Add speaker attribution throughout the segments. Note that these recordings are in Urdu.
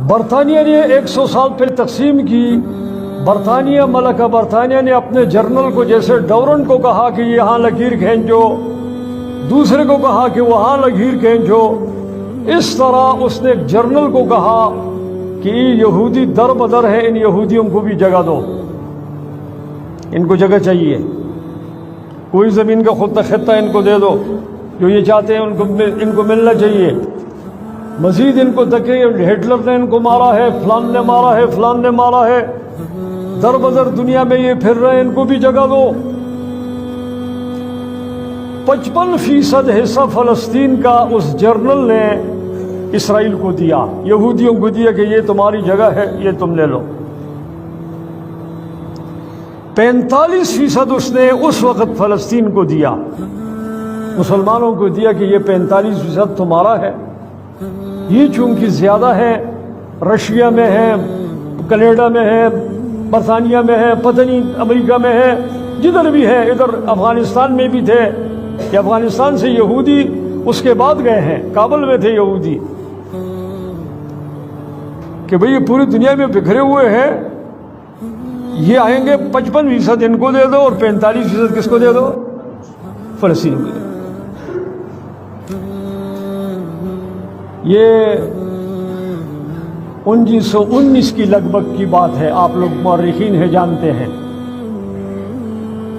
Speaker 1: برطانیہ نے 100 سال پھر تقسیم کی. برطانیہ ملکہ برطانیہ نے اپنے جرنل کو جیسے ڈورن کو کہا کہ یہاں لکیر کھینچو، دوسرے کو کہا کہ وہاں لکیر کھینچو، اس طرح اس نے ایک جرنل کو کہا کہ یہ یہودی در بدر ہے، ان یہودیوں کو بھی جگہ دو، ان کو جگہ چاہیے، کوئی زمین کا خود خطہ ان کو دے دو، جو یہ چاہتے ہیں ان کو ملنا چاہیے. مزید ان کو دکے ہٹلر نے ان کو مارا ہے، فلان نے مارا ہے، فلان نے مارا ہے، در بدر دنیا میں یہ پھر رہے ہیں، ان کو بھی جگہ دو. 55% حصہ فلسطین کا اس جرنل نے اسرائیل کو دیا، یہودیوں کو دیا کہ یہ تمہاری جگہ ہے، یہ تم لے لو. 45% اس نے اس وقت فلسطین کو دیا، مسلمانوں کو دیا کہ یہ 45% تمہارا ہے. یہ چونکہ زیادہ ہے، رشیا میں ہے، کینیڈا میں ہے، برطانیہ میں ہے، پتہ نہیں امریکہ میں ہے، جدھر بھی ہے، ادھر افغانستان میں بھی تھے کہ افغانستان سے یہودی اس کے بعد گئے ہیں، کابل میں تھے یہودی کہ بھئی یہ پوری دنیا میں بکھرے ہوئے ہیں، یہ آئیں گے 55% ان کو دے دو اور 45% کس کو دے دو؟ فلسطین کو دے دو. یہ 1919 کی لگ بھگ کی بات ہے، آپ لوگ مورخین ہیں جانتے ہیں.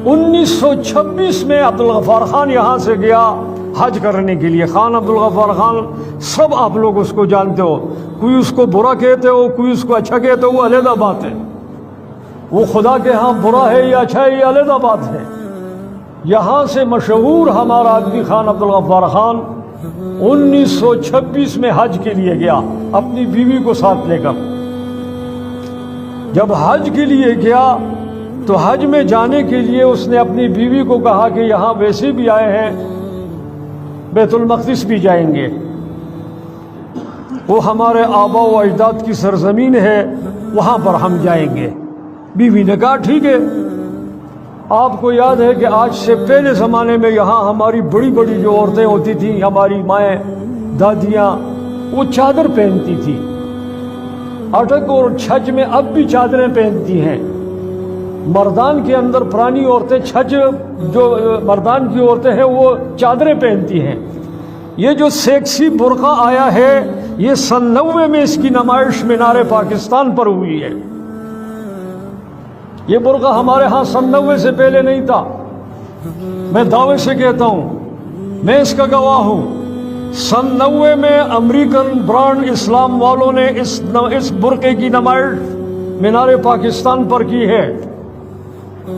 Speaker 1: 1926 میں عبدالغفار خان یہاں سے گیا حج کرنے کے لیے. خان عبدالغفار خان سب آپ لوگ اس کو جانتے ہو، کوئی اس کو برا کہتے ہو، کوئی اس کو اچھا کہتے ہو، وہ علیحدہ بات ہے. وہ خدا کے ہاں برا ہے یا اچھا ہے یہ علیحدہ بات ہے. یہاں سے مشہور ہمارا آدمی خان عبدالغفار خان 1926 میں حج کے لیے گیا اپنی بیوی کو ساتھ لے کر. جب حج کے لیے گیا تو حج میں جانے کے لیے اس نے اپنی بیوی کو کہا کہ یہاں ویسے بھی آئے ہیں، بیت المقدس بھی جائیں گے، وہ ہمارے آبا و اجداد کی سرزمین ہے، وہاں پر ہم جائیں گے. بیوی نے کہا ٹھیک ہے. آپ کو یاد ہے کہ آج سے پہلے زمانے میں یہاں ہماری بڑی بڑی جو عورتیں ہوتی تھیں، ہماری مائیں دادیاں، وہ چادر پہنتی تھی. اٹک اور چھج میں اب بھی چادریں پہنتی ہیں. مردان کے اندر پرانی عورتیں چھج جو مردان کی عورتیں ہیں وہ چادریں پہنتی ہیں. یہ جو سیکسی برقع آیا ہے یہ 90 میں اس کی نمائش مینار پاکستان پر ہوئی ہے. یہ برقع ہمارے ہاں 90 سے پہلے نہیں تھا. میں دعوے سے کہتا ہوں، میں اس کا گواہ ہوں. 90 میں امریکن برانڈ اسلام والوں نے اس برقعے کی نمائش مینار پاکستان پر کی ہے.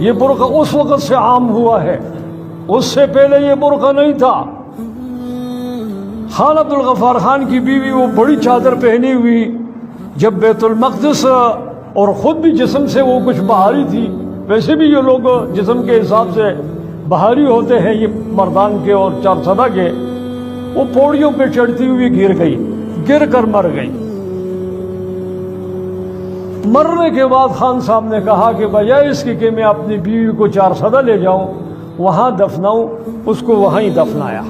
Speaker 1: یہ برقع اس وقت سے عام ہوا ہے، اس سے پہلے یہ برقع نہیں تھا. خان عبدالغفار خان کی بیوی وہ بڑی چادر پہنی ہوئی جب بیت المقدس، اور خود بھی جسم سے وہ کچھ بہاری تھی. ویسے بھی یہ لوگ جسم کے حساب سے بہاری ہوتے ہیں یہ مردان کے اور چارسدہ کے. وہ پوڑیوں پہ چڑھتی ہوئی گر گئی، گر کر مر گئی. مرنے کے بعد خان صاحب نے کہا کہ بجائے اس کی کہ میں اپنی بیوی کو چارسدہ لے جاؤں وہاں دفناؤں، اس کو وہیں دفنایا.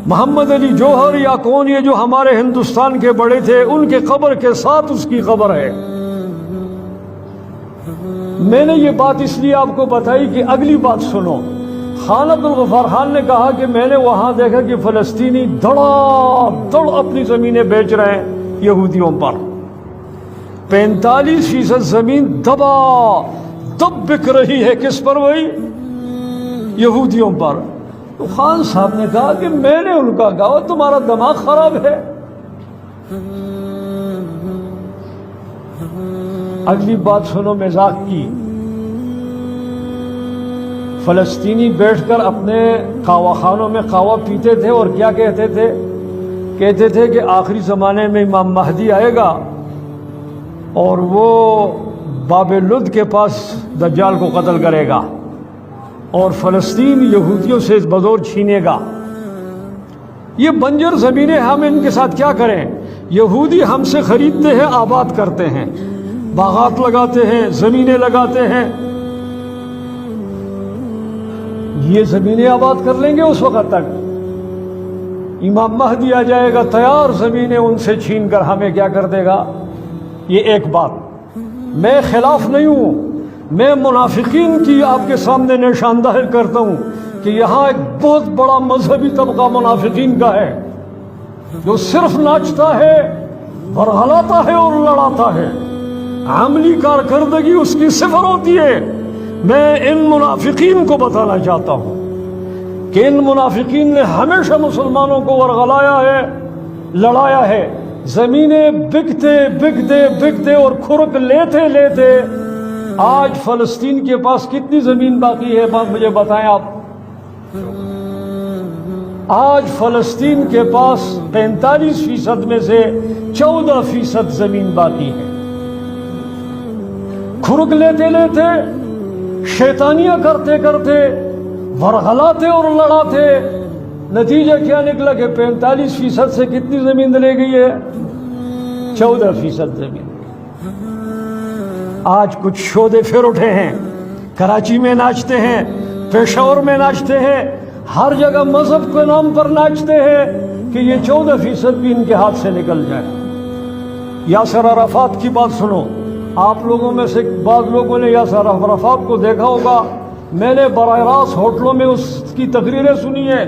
Speaker 1: محمد علی جوہر یا کون یہ جو ہمارے ہندوستان کے بڑے تھے، ان کے قبر کے ساتھ اس کی قبر ہے. میں نے یہ بات اس لیے آپ کو بتائی کہ اگلی بات سنو. خان عبدالغفار خان نے کہا کہ میں نے وہاں دیکھا کہ فلسطینی دھڑا دھڑ اپنی زمینیں بیچ رہے ہیں یہودیوں پر. 45% زمین دبا دب بک رہی ہے، کس پر؟ وہی یہودیوں پر. تو خان صاحب نے کہا کہ میں نے ان کا کہا تمہارا دماغ خراب ہے. اگلی بات سنو مزاق کی. فلسطینی بیٹھ کر اپنے قہوہ خانوں میں قہوہ پیتے تھے اور کیا کہتے تھے؟ کہتے تھے کہ آخری زمانے میں امام مہدی آئے گا اور وہ باب لد کے پاس دجال کو قتل کرے گا اور فلسطین یہودیوں سے بدور چھینے گا. یہ بنجر زمینیں ہم ان کے ساتھ کیا کریں؟ یہودی ہم سے خریدتے ہیں، آباد کرتے ہیں، باغات لگاتے ہیں، زمینیں لگاتے ہیں. یہ زمینیں آباد کر لیں گے اس وقت تک. امام مہدی آ جائے گا تیار زمینیں ان سے چھین کر ہمیں کیا کر دے گا. یہ ایک بات میں خلاف نہیں ہوں، میں منافقین کی آپ کے سامنے نشاندہی کرتا ہوں کہ یہاں ایک بہت بڑا مذہبی طبقہ منافقین کا ہے جو صرف ناچتا ہے، ورغلاتا ہے اور لڑاتا ہے. عملی کارکردگی اس کی صفر ہوتی ہے. میں ان منافقین کو بتانا چاہتا ہوں کہ ان منافقین نے ہمیشہ مسلمانوں کو ورغلایا ہے، لڑایا ہے. زمینیں بکتے بکتے بکتے اور کھرک لیتے لیتے آج فلسطین کے پاس کتنی زمین باقی ہے مجھے بتائیں آپ. آج فلسطین کے پاس 45% میں سے 14% زمین باقی ہے. کھرک لیتے لیتے، شیطانیاں کرتے کرتے، ورغلاتے اور لڑاتے، نتیجہ کیا نکلا کہ 45% سے کتنی زمین لے گئی ہے؟ 14% زمین. آج کچھ شودے پھر اٹھے ہیں، کراچی میں ناچتے ہیں، پشاور میں ناچتے ہیں، ہر جگہ مذہب کے نام پر ناچتے ہیں کہ یہ 14% بھی ان کے ہاتھ سے نکل جائے. یاسر عرفات کی بات سنو. آپ لوگوں میں سے بعض لوگوں نے یاسر عرفات کو دیکھا ہوگا. میں نے براہ راست ہوٹلوں میں اس کی تقریریں سنی ہیں.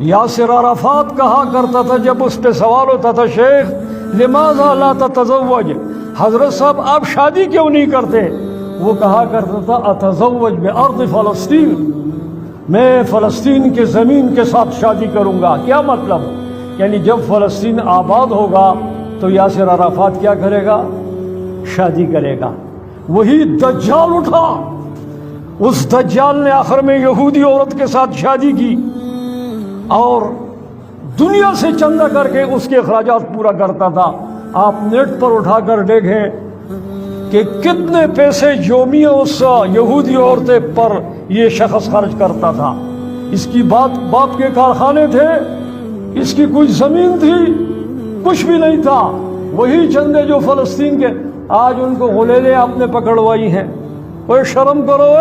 Speaker 1: یاسر عرفات کہا کرتا تھا جب اس پہ سوال ہوتا تھا، شیخ لماذا لا تتزوج، حضرت صاحب آپ شادی کیوں نہیں کرتے؟ وہ کہا کرتا تھا اتزوج بارض فلسطین، میں فلسطین کے زمین کے ساتھ شادی کروں گا. کیا مطلب؟ یعنی جب فلسطین آباد ہوگا تو یاسر عرفات کیا کرے گا؟ شادی کرے گا. وہی دجال اٹھا، اس دجال نے آخر میں یہودی عورت کے ساتھ شادی کی اور دنیا سے چندہ کر کے اس کے اخراجات پورا کرتا تھا. آپ نیٹ پر اٹھا کر دیکھیں کہ کتنے پیسے یومیہ اس یہودی عورتیں پر یہ شخص خرچ کرتا تھا. اس کی باپ کے کارخانے تھے، اس کی کوئی زمین تھی، کچھ بھی نہیں تھا. وہی چندے جو فلسطین کے، آج ان کو غلیلیں آپ نے پکڑوائی ہیں. اوے شرم کرو،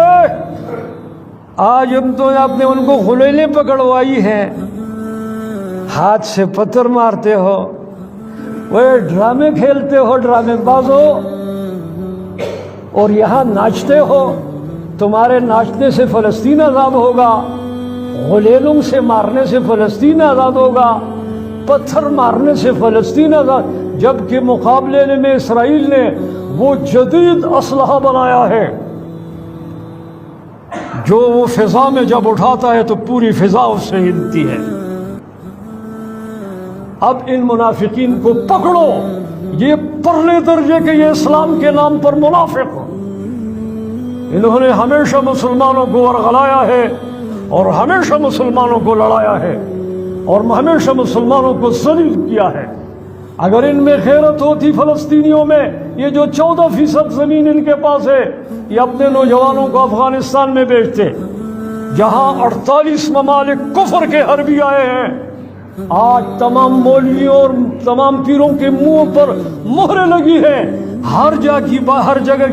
Speaker 1: آج آپ نے ان کو غلیلیں پکڑوائی ہیں، ہاتھ سے پتھر مارتے ہو، وہ ڈرامے کھیلتے ہو، ڈرامے باز ہو، اور یہاں ناچتے ہو. تمہارے ناچنے سے فلسطین آزاد ہوگا، غلیلوں سے مارنے سے فلسطین آزاد ہوگا، پتھر مارنے سے فلسطین آزاد. جبکہ مقابلے میں اسرائیل نے وہ جدید اسلحہ بنایا ہے جو وہ فضا میں جب اٹھاتا ہے تو پوری فضا اس سے ہلتی ہے. اب ان منافقین کو پکڑو، یہ پرلے درجے کے، یہ اسلام کے نام پر منافق. انہوں نے ہمیشہ مسلمانوں کو ورغلایا ہے اور ہمیشہ مسلمانوں کو لڑایا ہے اور ہمیشہ مسلمانوں کو ذلیل کیا ہے. اگر ان میں غیرت ہوتی فلسطینیوں میں، یہ جو 14% زمین ان کے پاس ہے، یہ اپنے نوجوانوں کو افغانستان میں بیچتے جہاں 48 ممالک کفر کے حربی آئے ہیں. آج تمام مولویوں اور تمام پیروں کے منہ پر مہریں لگی ہیں، ہر جگہ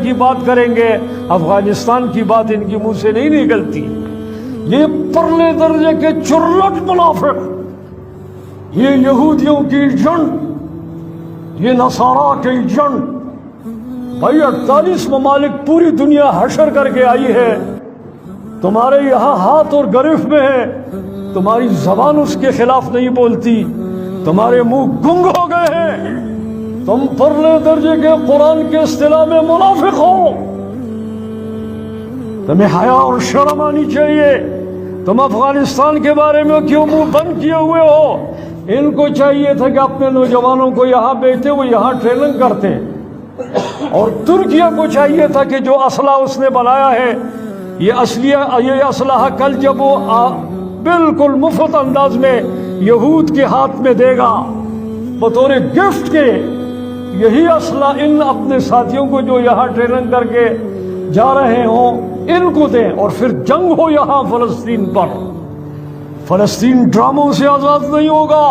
Speaker 1: کی بات کریں گے، افغانستان کی بات ان کے منہ سے نہیں نکلتی. یہ پرلے درجے کے چرلٹ منافق، یہ یہودیوں کی جنگ، یہ نصارا کی جنگ. بھائی 48 ممالک پوری دنیا حشر کر کے آئی ہے، تمہارے یہاں ہاتھ اور گرفت میں ہے، تمہاری زبان اس کے خلاف نہیں بولتی، تمہارے منہ گنگ ہو گئے ہیں. تم پرلے درجے کے قرآن کے اصطلاح میں منافق ہو. تمہیں حیا اور شرم آنی چاہیے. تم افغانستان کے بارے میں کیوں منہ بند کیے ہوئے ہو؟ ان کو چاہیے تھا کہ اپنے نوجوانوں کو یہاں بیچتے، وہ یہاں ٹریننگ کرتے. اور ترکیہ کو چاہیے تھا کہ جو اسلحہ اس نے بنایا ہے، یہ اسلحہ کل جب وہ بالکل مفت انداز میں یہود کے ہاتھ میں دے گا بطور گفٹ کے، یہی اسلحہ ان اپنے ساتھیوں کو جو یہاں ٹریننگ کر کے جا رہے ہوں ان کو دیں، اور پھر جنگ ہو یہاں فلسطین پر. فلسطین ڈراموں سے آزاد نہیں ہوگا،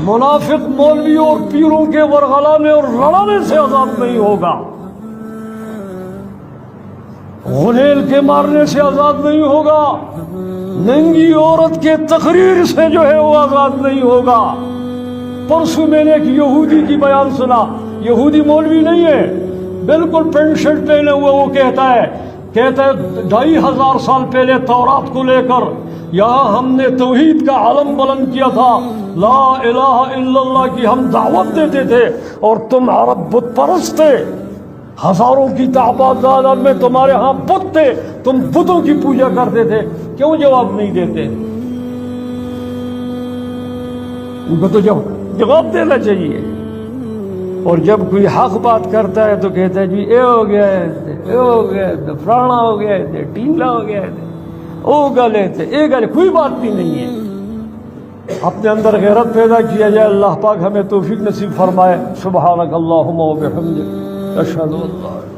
Speaker 1: منافق مولویوں اور پیروں کے ورغلانے اور لڑانے سے آزاد نہیں ہوگا. غلیل کے مارنے سے آزاد نہیں ہوگا، ننگی عورت کے تقریر سے جو ہے وہ آزاد نہیں ہوگا۔ پرسوں میں نے ایک یہودی کی بیان سنا، یہودی مولوی نہیں ہے، بالکل پینٹ شرٹ پہنے ہوئے، وہ کہتا ہے 2500 سال پہلے تورات کو لے کر یہاں ہم نے توحید کا علم بلند کیا تھا، لا الہ الا اللہ کی ہم دعوت دیتے تھے، اور تم عرب بت پرست تھے، ہزاروں کی تعداد میں تمہارے ہاں بت تھے، تم بتوں کی پوجا کرتے تھے، کیوں جواب نہیں دیتے؟ ان کو تو جواب دینا چاہیے۔ اور جب کوئی حق بات کرتا ہے تو کہتا ہے جی اے ہو گیا ہے، اے ہو گیا ہے، فلانا ہو گیا ہے، ٹینگلا ہو گیا ہے، او گلے تھے، اے گلے، کوئی بات بھی نہیں ہے۔ اپنے اندر غیرت پیدا کیا جائے، اللہ پاک ہمیں توفیق نصیب فرمائے۔ سبحانک اللہم و بحمدک، اشہد ان لا الہ الا انت۔